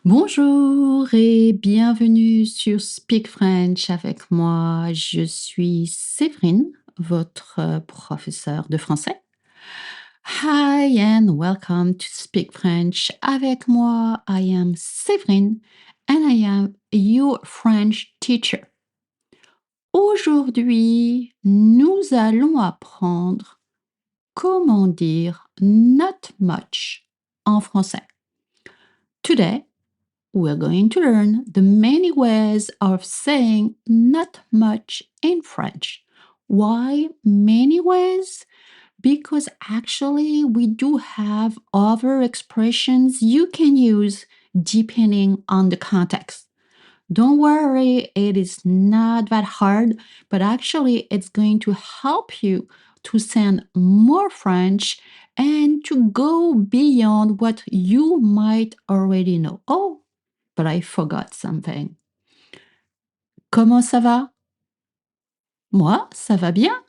Bonjour et bienvenue sur Speak French avec moi. Je suis Séverine, votre professeure de français. Hi and welcome to Speak French avec moi. I am Séverine and I am your French teacher. Aujourd'hui, nous allons apprendre comment dire not much en français. Today, we're going to learn the many ways of saying not much in French. Why many ways? Because actually, we do have other expressions you can use depending on the context. Don't worry, it is not that hard, but actually, it's going to help you to sound more French and to go beyond what you might already know. Oh, but I forgot something. Comment ça va? Moi, ça va bien.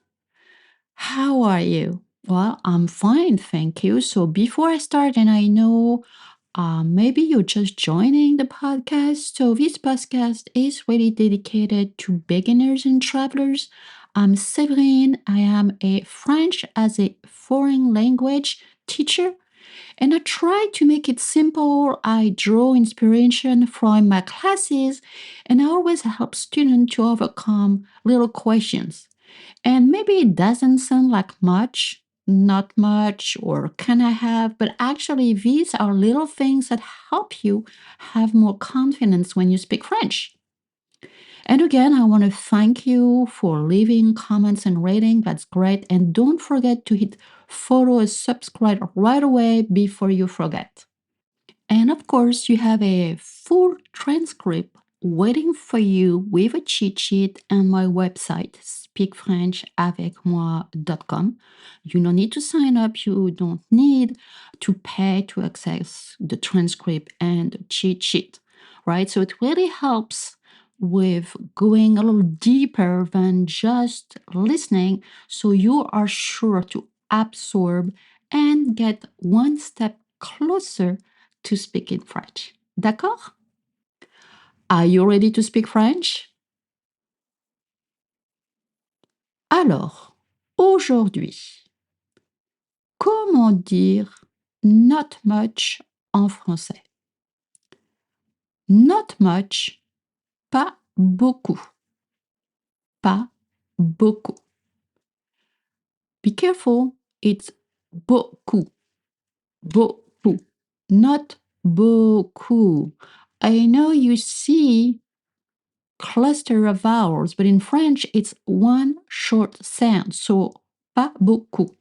How are you? Well, I'm fine, thank you. So before I start, and I know maybe you're just joining the podcast. So this podcast is really dedicated to beginners and travelers. I'm Séverine. I am a French as a foreign language teacher. And I try to make it simple. I draw inspiration from my classes, and I always help students to overcome little questions. And maybe it doesn't sound like much, not much, or can I have, but actually, these are little things that help you have more confidence when you speak French. And again, I want to thank you for leaving comments and rating. That's great. And don't forget to hit follow and subscribe right away before you forget. And of course, you have a full transcript waiting for you with a cheat sheet on my website, speakfrenchavecmoi.com. You don't need to sign up. You don't need to pay to access the transcript and the cheat sheet, right? So it really helps with going a little deeper than just listening. So you are sure to absorb and get one step closer to speak in French. D'accord? Are you ready to speak French? Alors, aujourd'hui, comment dire not much en français? Not much, pas beaucoup. Pas beaucoup. Be careful, it's beaucoup. Beaucoup. Not beaucoup. I know you see cluster of vowels, but in French, it's one short sound. So, pas beaucoup.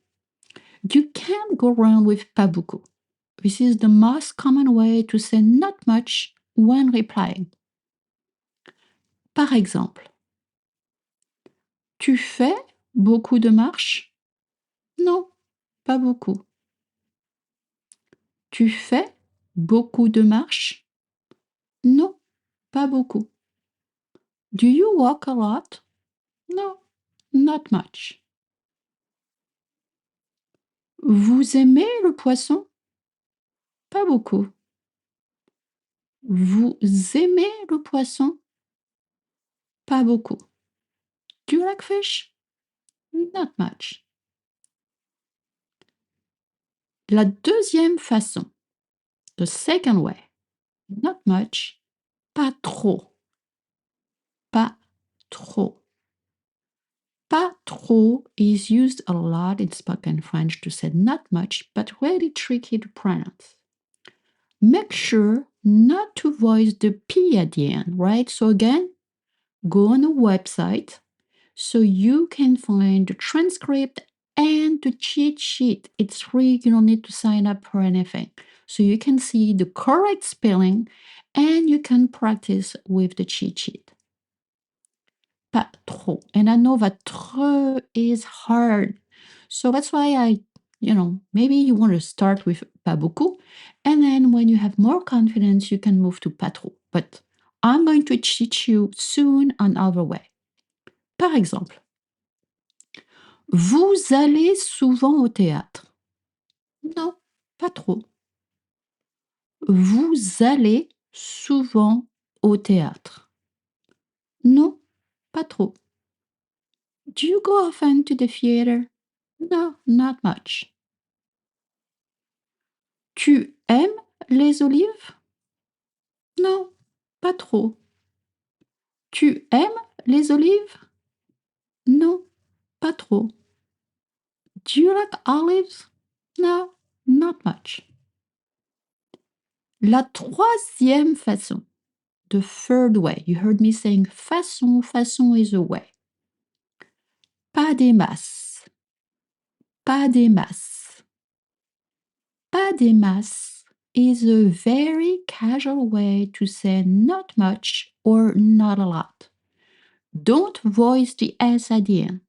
You can't go wrong with pas beaucoup. This is the most common way to say not much when replying. Par exemple, tu fais beaucoup de marches? Non, pas beaucoup. Tu fais beaucoup de marches? Non, pas beaucoup. Do you walk a lot? No, not much. Vous aimez le poisson? Pas beaucoup. Vous aimez le poisson? Pas beaucoup. Do you like fish? Not much. La deuxième façon, the second way, not much, pas trop. Pas trop. Pas trop is used a lot in spoken French to say not much, but really tricky to pronounce. Make sure not to voice the P at the end, right? So again, go on a website so you can find the transcript and the cheat sheet. It's free, you don't need to sign up for anything. So you can see the correct spelling and you can practice with the cheat sheet. Pas trop. And I know that trop is hard. So that's why maybe you want to start with pas beaucoup. And then when you have more confidence, you can move to pas trop. But I'm going to teach you soon another way. Par exemple, vous allez souvent au théâtre? Non, pas trop. Vous allez souvent au théâtre? Non, pas trop. Do you go often to the theater? No, not much. Tu aimes les olives? Non, pas trop. Tu aimes les olives? Non, pas trop. Do you like olives? No, not much. La troisième façon, the third way, you heard me saying façon, façon is a way. Pas des masses, pas des masses. Pas des masses is a very casual way to say not much or not a lot. Don't voice the S at the end.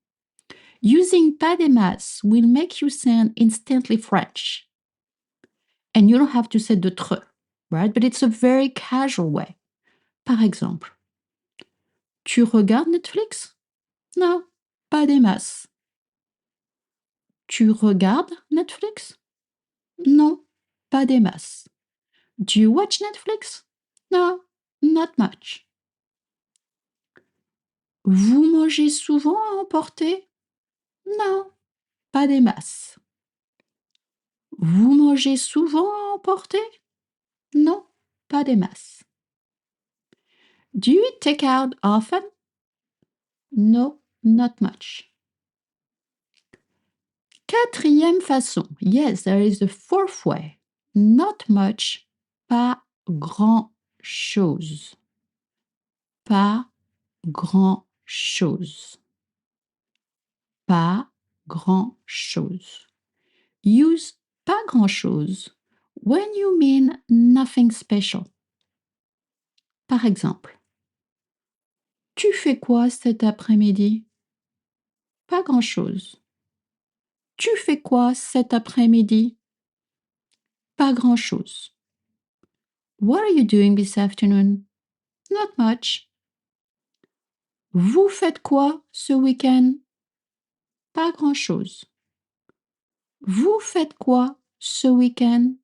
Using pas des masses will make you sound instantly French. And you don't have to say de tre, right? But it's a very casual way. Par exemple, tu regardes Netflix? Non, pas des masses. Tu regardes Netflix? Non, pas des masses. Do you watch Netflix? No, not much. Vous mangez souvent à emporter? Non, pas des masses. Vous mangez souvent à emporter? Non, pas des masses. Do you take out often? No, not much. Quatrième façon. Yes, there is a fourth way. Not much, pas grand-chose. Pas grand-chose. Pas grand-chose. Use pas grand-chose when you mean nothing special. Par exemple, tu fais quoi cet après-midi? Pas grand-chose. Tu fais quoi cet après-midi? Pas grand-chose. What are you doing this afternoon? Not much. Vous faites quoi ce week-end? Pas grand-chose. Vous faites quoi ce week-end?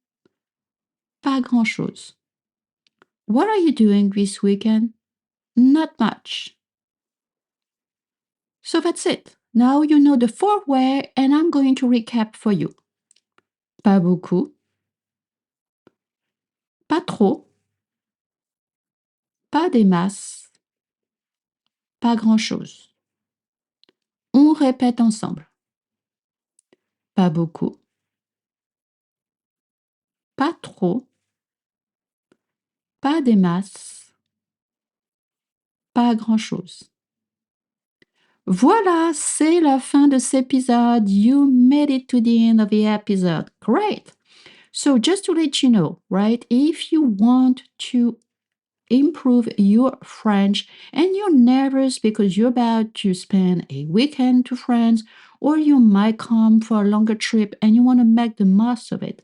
Pas grand-chose. What are you doing this weekend? Not much. So that's it. Now you know the fourth way and I'm going to recap for you. Pas beaucoup. Pas trop. Pas des masses. Pas grand-chose. On répète ensemble. Pas beaucoup. Pas trop. Pas des masses. Pas grand-chose. Voilà, c'est la fin de cet épisode. You made it to the end of the episode. Great. So just to let you know, right, if you want to improve your French and you're nervous because you're about to spend a weekend to France or you might come for a longer trip and you want to make the most of it,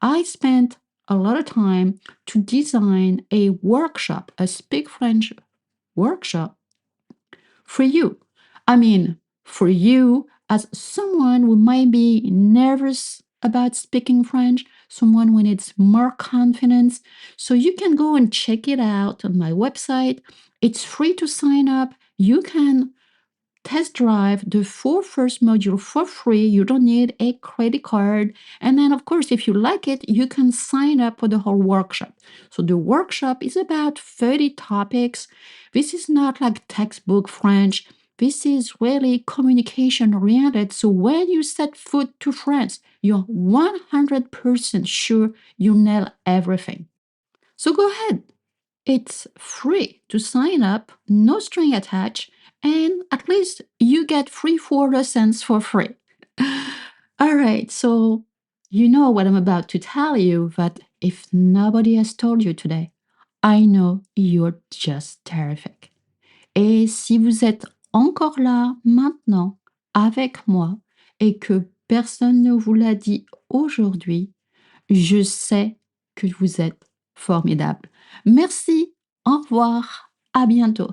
I spent a lot of time to design a workshop, a Speak French workshop for you. I mean, for you as someone who might be nervous about speaking French, someone who needs more confidence. So you can go and check it out on my website. It's free to sign up. You can test drive the four first module for free. You don't need a credit card. And then, of course, if you like it, you can sign up for the whole workshop. So the workshop is about 30 topics. This is not like textbook French. This is really communication oriented. So when you set foot to France, you're 100% sure you nail everything. So go ahead. It's free to sign up, no string attached, and at least you get 3-4 lessons for free. All right, so you know what I'm about to tell you, but if nobody has told you today, I know you're just terrific. Et si vous êtes encore là maintenant avec moi et que personne ne vous l'a dit aujourd'hui, je sais que vous êtes formidable. Merci, au revoir, à bientôt.